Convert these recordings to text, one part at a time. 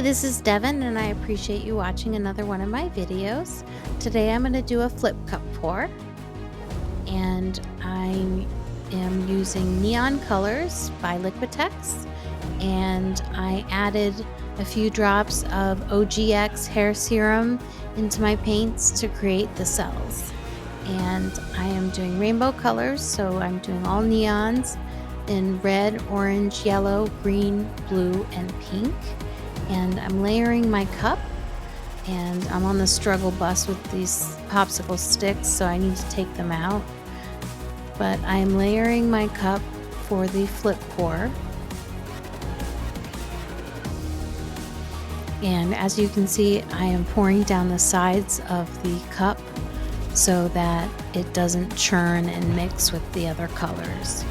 this is Devon, and I appreciate you watching another one of my videos. Today I'm going to do a flip cup pour, and I am using Neon Colors by Liquitex, and I added a few drops of OGX hair serum into my paints to create the cells. And I am doing rainbow colors, so I'm doing all neons in red, orange, yellow, green, blue, and pink. And I'm layering my cup, and I'm on the struggle bus with these popsicle sticks, so I need to take them out. But I'm layering my cup for the flip pour. And as you can see, I am pouring down the sides of the cup so that it doesn't churn and mix with the other colors.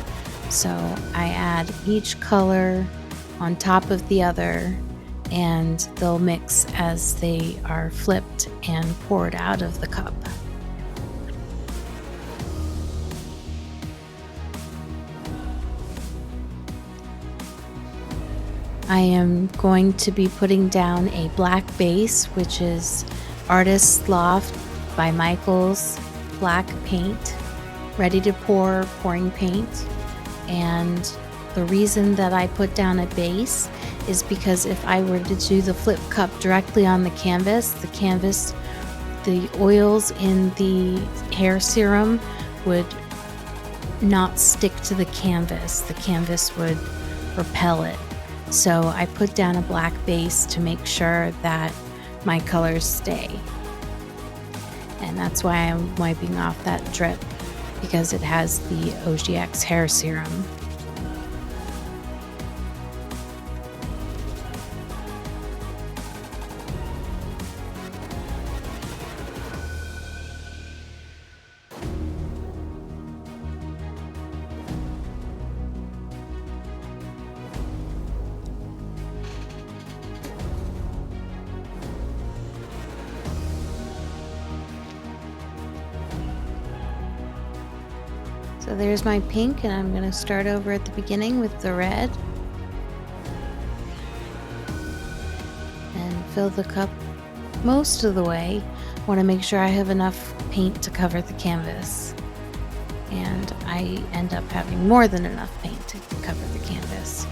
So I add each color on top of the other, and they'll mix as they are flipped and poured out of the cup. I am going to be putting down a black base, which is Artist's Loft by Michaels black paint, ready to pour pouring paint. And the reason that I put down a base is because if I were to do the flip cup directly on the canvas, the oils in the hair serum would not stick to the canvas. The canvas would repel it. So I put down a black base to make sure that my colors stay. And that's why I'm wiping off that drip, because it has the OGX hair serum. So there's my pink, and I'm going to start over at the beginning with the red and fill the cup most of the way. I want to make sure I have enough paint to cover the canvas, and I end up having more than enough paint to cover the canvas.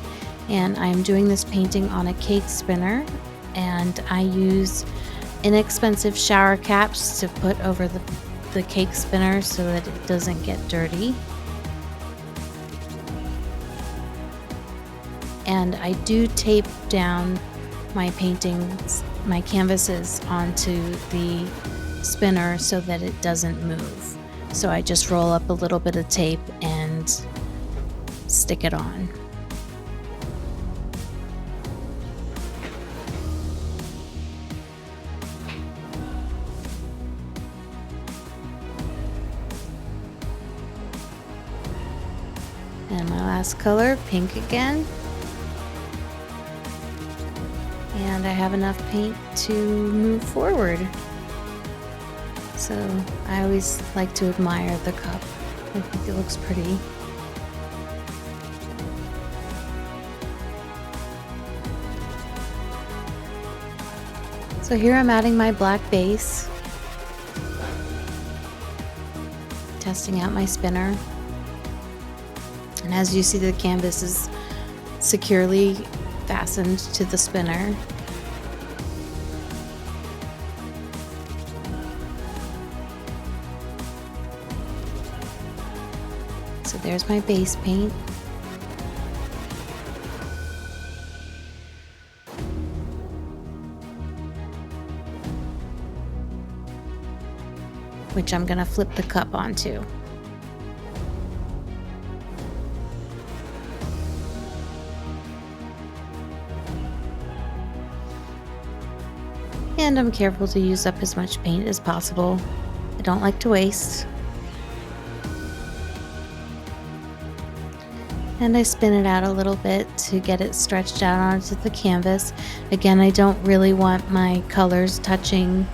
And I'm doing this painting on a cake spinner, and I use inexpensive shower caps to put over the cake spinner so that it doesn't get dirty. And I do tape down my paintings, my canvases onto the spinner so that it doesn't move. So I just roll up a little bit of tape and stick it on. And my last color, pink again. And I have enough paint to move forward. So I always like to admire the cup. I think it looks pretty. So here I'm adding my black base, testing out my spinner. And as you see, the canvas is securely fastened to the spinner. So there's my base paint. Which I'm gonna flip the cup onto. And I'm careful to use up as much paint as possible. I don't like to waste. And I spin it out a little bit to get it stretched out onto the canvas. Again, I don't really want my colors touching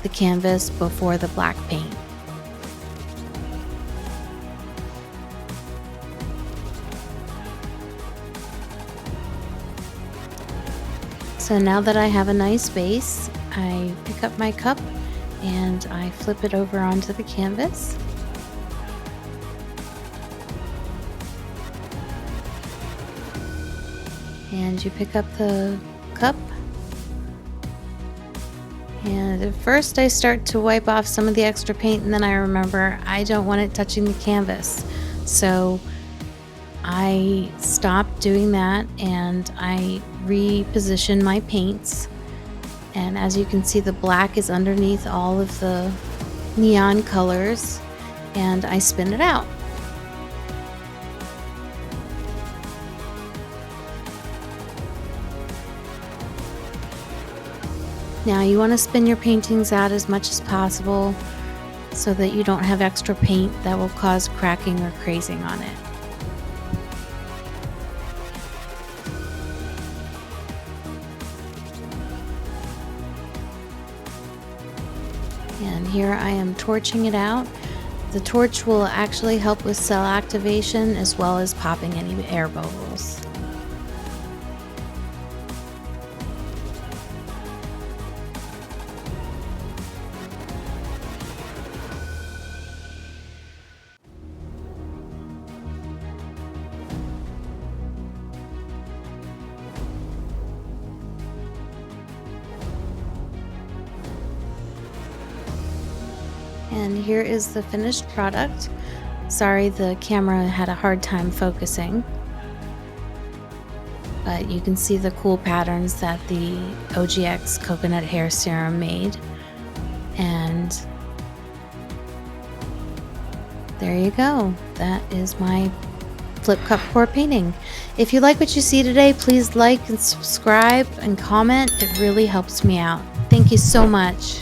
the canvas before the black paint. So now that I have a nice base, I pick up my cup and I flip it over onto the canvas. And you pick up the cup. And at first I start to wipe off some of the extra paint, and then I remember I don't want it touching the canvas. So I stop doing that and I reposition my paints. And as you can see, the black is underneath all of the neon colors, and I spin it out. Now you want to spin your paintings out as much as possible so that you don't have extra paint that will cause cracking or crazing on it. And here I am torching it out. The torch will actually help with cell activation as well as popping any air bubbles. And here is the finished product. Sorry, the camera had a hard time focusing. But you can see the cool patterns that the OGX coconut hair serum made. And there you go. That is my flip cup pour painting. If you like what you see today, please like and subscribe and comment. It really helps me out. Thank you so much.